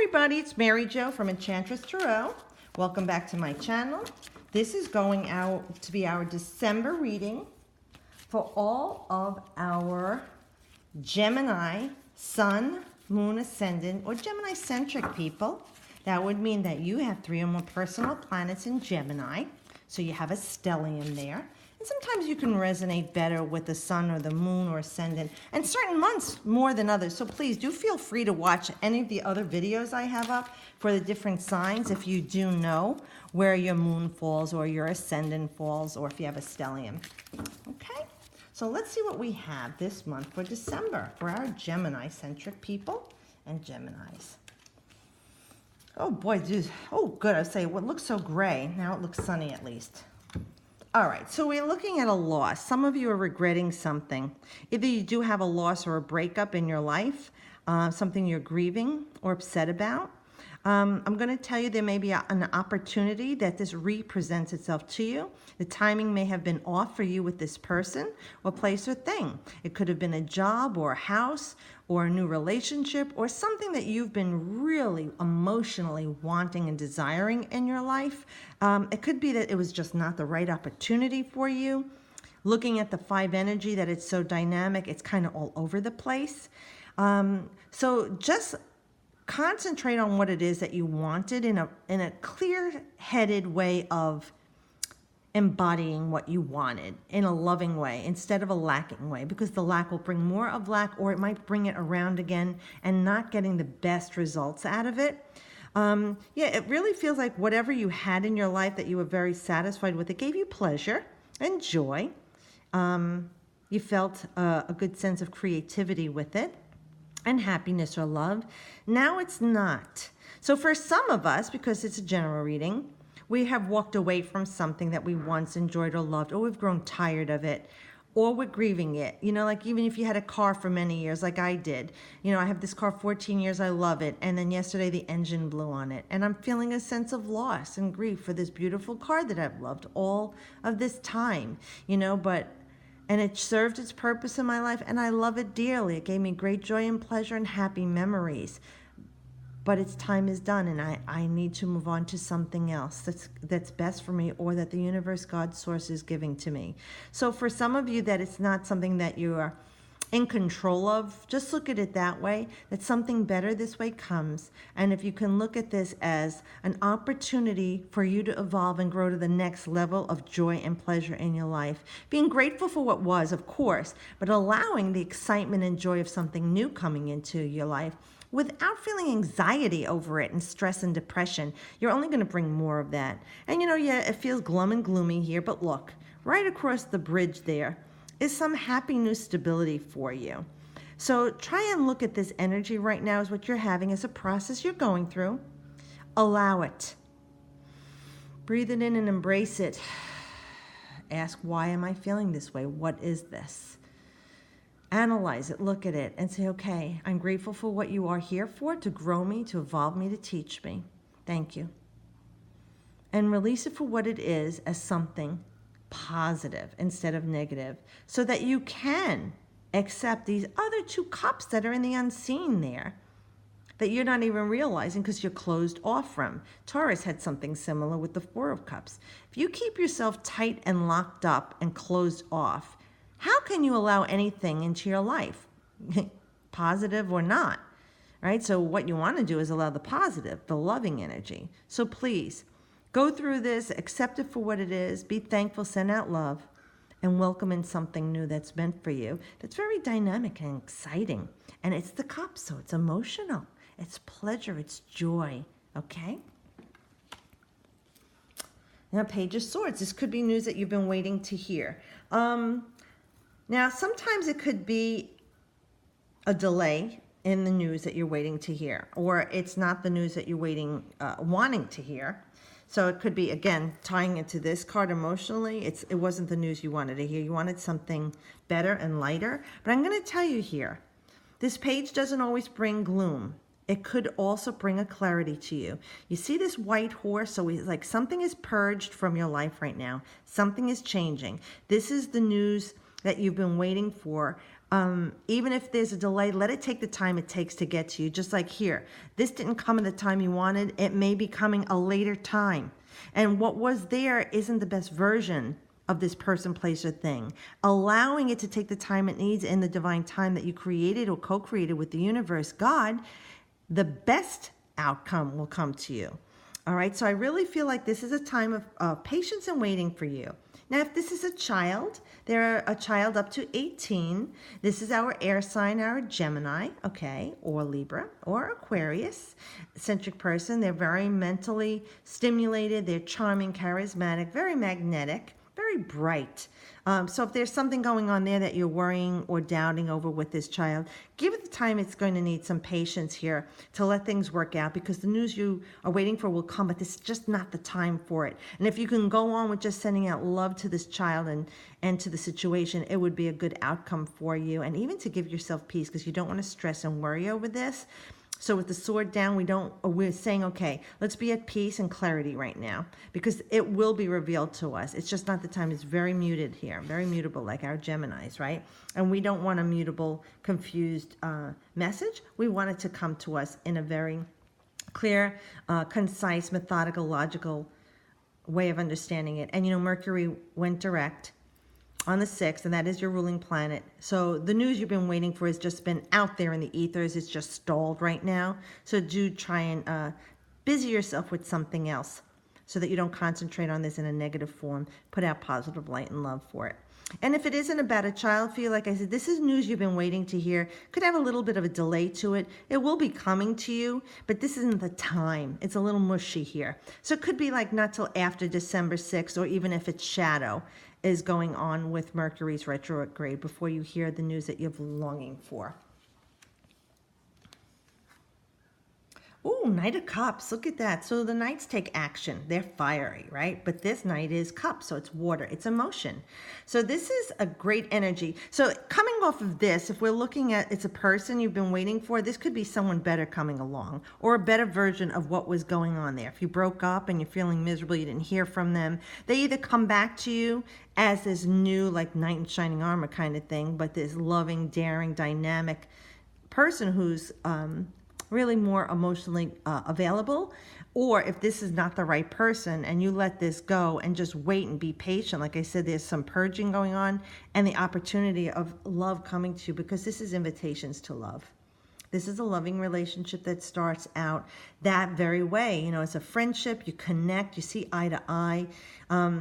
everybody, it's Mary Jo from Enchantress Tarot. Welcome back to my channel. This is going out to be our December reading for all of our Gemini, Sun, Moon, Ascendant, or Gemini-centric people. That would mean that you have 3 or more personal planets in Gemini, so you have a stellium there. And sometimes you can resonate better with the sun or the moon or ascendant, and certain months more than others. So please do feel free to watch any of the other videos I have up for the different signs if you do know where your moon falls or your ascendant falls, or if you have a stellium. Okay, so let's see what we have this month for December for our Gemini-centric people and Geminis. Oh boy, dude. Oh good, I say, what looks so gray, now it looks sunny at least. All right, so we're looking at a loss. Some of you are regretting something. Either you do have a loss or a breakup in your life, something you're grieving or upset about. I'm going to tell you there may be an opportunity that this represents itself to you. The timing may have been off for you with this person or place or thing. It could have been a job or a house or a new relationship or something that you've been really emotionally wanting and desiring in your life. It could be that it was just not the right opportunity for you. Looking at the 5 energy, that it's so dynamic, it's kind of all over the place. So just concentrate on what it is that you wanted in a clear-headed way of embodying what you wanted in a loving way instead of a lacking way, because the lack will bring more of lack, or it might bring it around again and not getting the best results out of it. Yeah, it really feels like whatever you had in your life that you were very satisfied with, it gave you pleasure and joy. You felt a good sense of creativity with it and happiness or love. Now it's not. So for some of us, because it's a general reading, we have walked away from something that we once enjoyed or loved, or we've grown tired of it, or we're grieving it. You know, like even if you had a car for many years, like I did. You know, I have this car 14 years, I love it. And then yesterday the engine blew on it. And I'm feeling a sense of loss and grief for this beautiful car that I've loved all of this time, you know, and it served its purpose in my life, and I love it dearly. It gave me great joy and pleasure and happy memories. But its time is done, and I need to move on to something else that's best for me, or that the universe, God, source is giving to me. So for some of you that it's not something that you are in control of, just look at it that way, that something better this way comes. And if you can look at this as an opportunity for you to evolve and grow to the next level of joy and pleasure in your life, being grateful for what was, of course, but allowing the excitement and joy of something new coming into your life without feeling anxiety over it and stress and depression. You're only going to bring more of that. And you know, yeah, it feels glum and gloomy here, but look, right across the bridge there is some happy new stability for you. So try and look at this energy right now as what you're having as a process you're going through. Allow it. Breathe it in and embrace it. Ask, why am I feeling this way? What is this? Analyze it, look at it, and say, okay, I'm grateful for what you are here for, to grow me, to evolve me, to teach me. Thank you. And release it for what it is, as something positive instead of negative, so that you can accept these other 2 cups that are in the unseen there, that you're not even realizing because you're closed off from. Taurus had something similar with the 4 of Cups. If you keep yourself tight and locked up and closed off, how can you allow anything into your life, positive or not, right? So what you want to do is allow the positive, the loving energy. So please, go through this, accept it for what it is, be thankful, send out love, and welcome in something new that's meant for you, that's very dynamic and exciting. And it's the cup, so it's emotional, it's pleasure, it's joy, okay? Now, Page of Swords. This could be news that you've been waiting to hear. Now, sometimes it could be a delay in the news that you're waiting to hear, or it's not the news that you're wanting to hear. So it could be, again, tying into this card emotionally, it wasn't the news you wanted to hear. You wanted something better and lighter. But I'm going to tell you here, this page doesn't always bring gloom. It could also bring a clarity to you. You see this white horse? So it's like something is purged from your life right now. Something is changing. This is the news that you've been waiting for. Even if there's a delay, let it take the time it takes to get to you. Just like here, this didn't come at the time you wanted. It may be coming a later time. And what was there isn't the best version of this person, place, or thing. Allowing it to take the time it needs in the divine time that you created or co-created with the universe, God, the best outcome will come to you. All right, so I really feel like this is a time of patience and waiting for you. Now, if this is a child, they're a child up to 18. This is our air sign, our Gemini, okay, or Libra, or Aquarius centric person. They're very mentally stimulated. They're charming, charismatic, very magnetic, very bright. So if there's something going on there that you're worrying or doubting over with this child, give it the time it's going to need, some patience here to let things work out, because the news you are waiting for will come, but this is just not the time for it. And if you can go on with just sending out love to this child and to the situation, it would be a good outcome for you, and even to give yourself peace, because you don't want to stress and worry over this. So with the sword down, we're saying, okay, let's be at peace and clarity right now, because it will be revealed to us. It's just not the time. It's very muted here, very mutable, like our Geminis, right? And we don't want a mutable, confused message. We want it to come to us in a very clear, concise, methodical, logical way of understanding it. And, Mercury went direct on the 6th, and that is your ruling planet. So the news you've been waiting for has just been out there in the ethers. It's just stalled right now. So do try and busy yourself with something else so that you don't concentrate on this in a negative form. Put out positive light and love for it. And if it isn't about a child for you, like I said, this is news you've been waiting to hear. Could have a little bit of a delay to it. It will be coming to you, but this isn't the time. It's a little mushy here. So it could be like not till after December 6th, or even if it's shadow is going on with Mercury's retrograde, before you hear the news that you're longing for. Ooh, Knight of Cups. Look at that. So the Knights take action. They're fiery, right? But this Knight is Cups, so it's water. It's emotion. So this is a great energy. So coming off of this, if we're looking at it's a person you've been waiting for, this could be someone better coming along, or a better version of what was going on there. If you broke up and you're feeling miserable, you didn't hear from them, they either come back to you as this new, like, knight in shining armor kind of thing, but this loving, daring, dynamic person who's really more emotionally available. Or if this is not the right person and you let this go and just wait and be patient, like I said, there's some purging going on and the opportunity of love coming to you, because this is invitations to love. This is a loving relationship that starts out that very way. It's a friendship. You connect. You see eye to eye.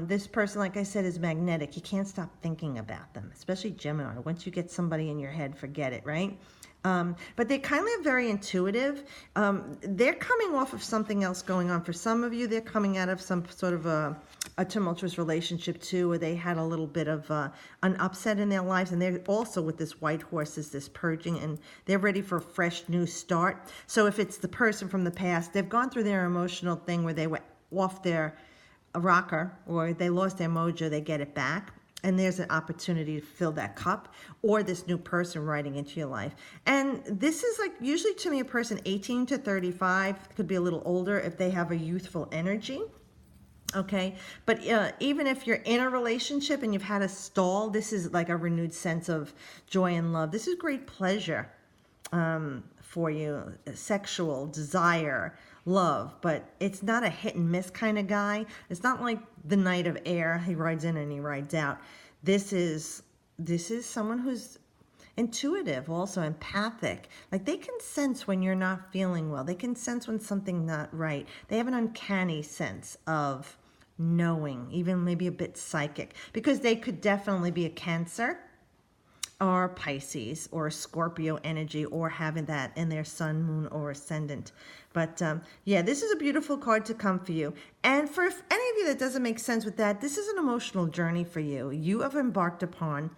This person, like I said, is magnetic. You can't stop thinking about them, especially Gemini. Once you get somebody in your head, forget it, right? But they're kind of very intuitive. They're coming off of something else going on. For some of you, they're coming out of some sort of a tumultuous relationship too, where they had a little bit of an upset in their lives. And they're also with this white horse, is this purging, and they're ready for a fresh new start. So if it's the person from the past, they've gone through their emotional thing where they were off their rocker, or they lost their mojo, they get it back. And there's an opportunity to fill that cup, or this new person riding into your life. And this is, like, usually to me, a person 18 to 35, could be a little older if they have a youthful energy. Okay, but even if you're in a relationship and you've had a stall, this is like a renewed sense of joy and love. This is great pleasure for you, sexual desire, love, but it's not a hit and miss kind of guy. It's not like the Knight of Air. He rides in and he rides out. This is someone who's intuitive, also empathic. Like, they can sense when you're not feeling well. They can sense when something's not right. They have an uncanny sense of knowing, even maybe a bit psychic, because they could definitely be a Cancer or Pisces or a Scorpio energy, or having that in their sun, moon, or ascendant. But yeah, this is a beautiful card to come for you. And for any of you that doesn't make sense with that, this is an emotional journey for you. You have embarked upon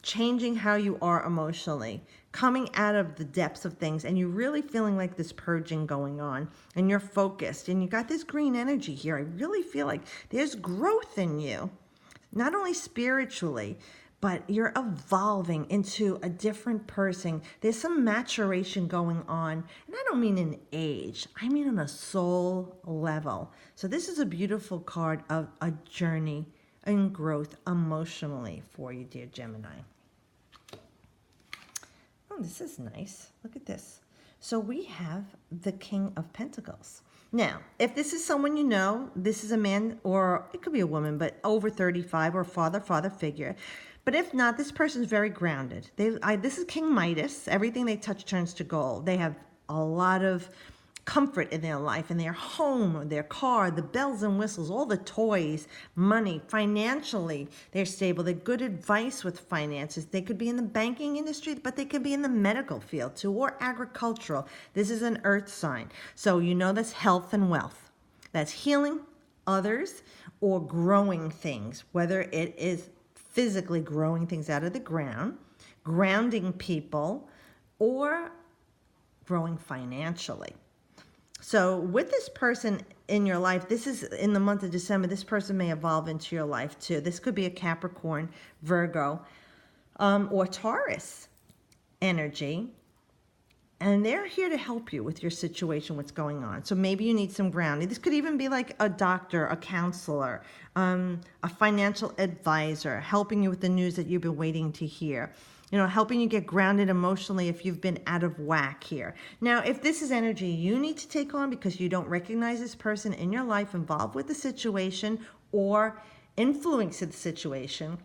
changing how you are emotionally, coming out of the depths of things, and you're really feeling like this purging going on, and you're focused, and you got this green energy here. I really feel like there's growth in you, not only spiritually, but you're evolving into a different person. There's some maturation going on. And I don't mean in age, I mean on a soul level. So this is a beautiful card of a journey and growth emotionally for you, dear Gemini. Oh, this is nice. Look at this. So we have the King of Pentacles. Now, if this is someone you know, this is a man, or it could be a woman, but over 35, or father figure. But if not, this person's very grounded. This is King Midas. Everything they touch turns to gold. They have a lot of comfort in their life, in their home, their car, the bells and whistles, all the toys, money, financially, they're stable. They're good advice with finances. They could be in the banking industry, but they could be in the medical field too, or agricultural. This is an earth sign. So you know that's health and wealth. That's healing others or growing things, whether it is physically growing things out of the ground, grounding people, or growing financially. So with this person in your life, this is in the month of December, this person may evolve into your life too. This could be a Capricorn, Virgo, or Taurus energy. And they're here to help you with your situation, what's going on. So maybe you need some grounding. This could even be like a doctor, a counselor, a financial advisor, helping you with the news that you've been waiting to hear. You know, helping you get grounded emotionally if you've been out of whack here. Now, if this is energy you need to take on because you don't recognize this person in your life involved with the situation or influencing the situation,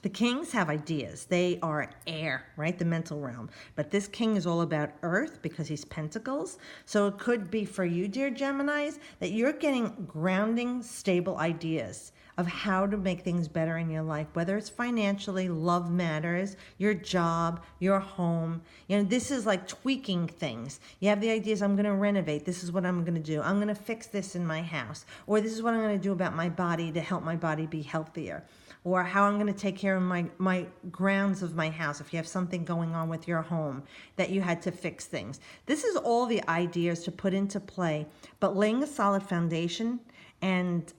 the kings have ideas. They are air, right? The mental realm. But this king is all about earth because he's pentacles. So it could be for you, dear Geminis, that you're getting grounding, stable ideas of how to make things better in your life, whether it's financially, love matters, your job, your home. You know, this is like tweaking things. You have the ideas, I'm going to renovate. This is what I'm going to do. I'm going to fix this in my house. Or this is what I'm going to do about my body to help my body be healthier. Or how I'm going to take care of my grounds of my house if you have something going on with your home that you had to fix things. This is all the ideas to put into play, but laying a solid foundation and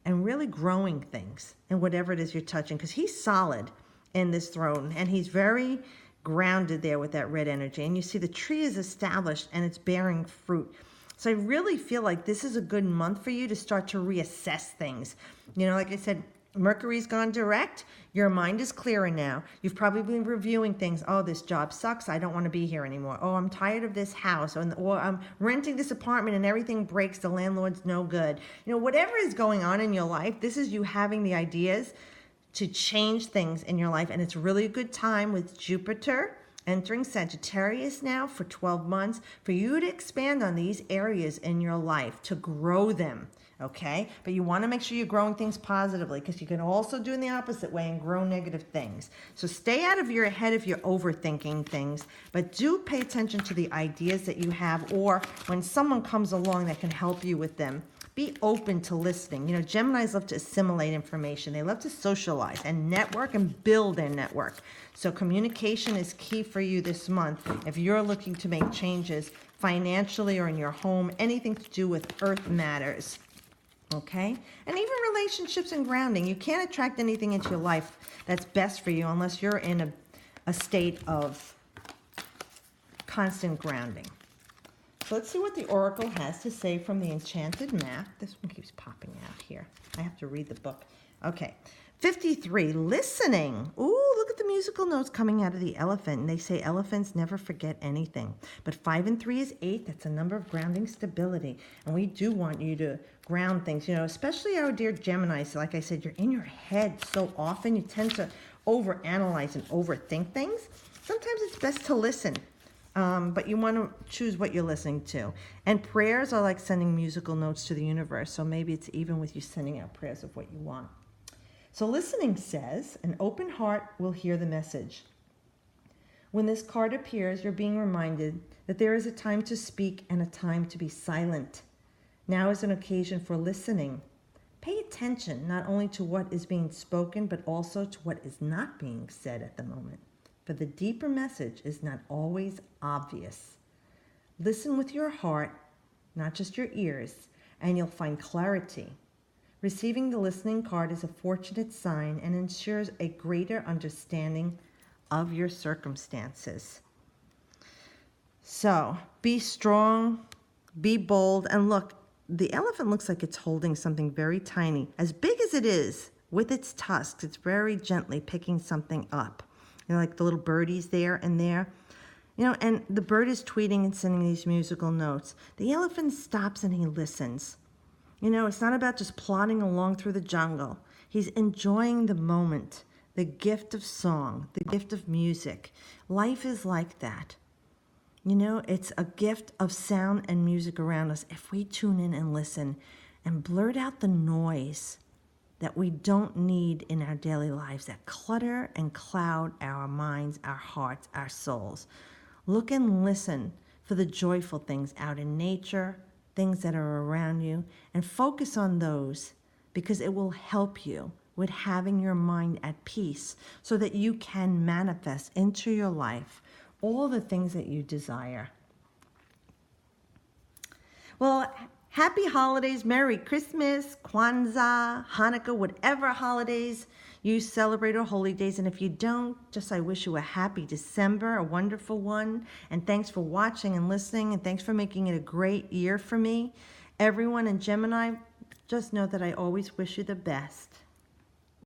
really growing things and whatever it is you're touching, because he's solid in this throne and he's very grounded there with that red energy. And you see the tree is established and it's bearing fruit. So I really feel like this is a good month for you to start to reassess things. You know, like I said, Mercury's gone direct. Your mind is clearer now. You've probably been reviewing things. Oh, this job sucks. I don't want to be here anymore. Oh, I'm tired of this house. Or I'm renting this apartment and everything breaks. The landlord's no good. You know, whatever is going on in your life, this is you having the ideas to change things in your life. And it's really a good time with Jupiter entering Sagittarius now for 12 months for you to expand on these areas in your life, to grow them. Okay, but you want to make sure you're growing things positively, because you can also do in the opposite way and grow negative things. So stay out of your head if you're overthinking things, but do pay attention to the ideas that you have, or when someone comes along that can help you with them. Be open to listening. You know, Geminis love to assimilate information. They love to socialize and network and build their network. So communication is key for you this month if you're looking to make changes financially or in your home, anything to do with earth matters. Okay? And even relationships and grounding. You can't attract anything into your life that's best for you unless you're in a state of constant grounding. So let's see what the Oracle has to say from the Enchanted Map. This one keeps popping out here. I have to read the book. Okay. 53, listening. Ooh, look at the musical notes coming out of the elephant. And they say elephants never forget anything. But 5 and 3 is 8. That's a number of grounding stability. And we do want you to ground things, you know, especially our dear Gemini. So like I said, you're in your head so often. You tend to overanalyze and overthink things. Sometimes it's best to listen. But you want to choose what you're listening to. And prayers are like sending musical notes to the universe. So maybe it's even with you sending out prayers of what you want. So listening says, an open heart will hear the message. When this card appears, you're being reminded that there is a time to speak and a time to be silent. Now is an occasion for listening. Pay attention not only to what is being spoken, but also to what is not being said at the moment. For the deeper message is not always obvious. Listen with your heart, not just your ears, and you'll find clarity. Receiving the listening card is a fortunate sign and ensures a greater understanding of your circumstances. So, be strong, be bold, and look, the elephant looks like it's holding something very tiny. As big as it is, with its tusks, it's very gently picking something up. You know, like the little birdies there and there. You know, and the bird is tweeting and sending these musical notes. The elephant stops and he listens. You know, it's not about just plodding along through the jungle. He's enjoying the moment, the gift of song, the gift of music. Life is like that. You know, it's a gift of sound and music around us if we tune in and listen and blurt out the noise that we don't need in our daily lives that clutter and cloud our minds, our hearts, our souls. Look and listen for the joyful things out in nature, things that are around you, and focus on those because it will help you with having your mind at peace so that you can manifest into your life all the things that you desire. Well, happy holidays, Merry Christmas, Kwanzaa, Hanukkah, whatever holidays you celebrate or holy days. And if you don't, just I wish you a happy December, a wonderful one. And thanks for watching and listening. And thanks for making it a great year for me. Everyone in Gemini, just know that I always wish you the best.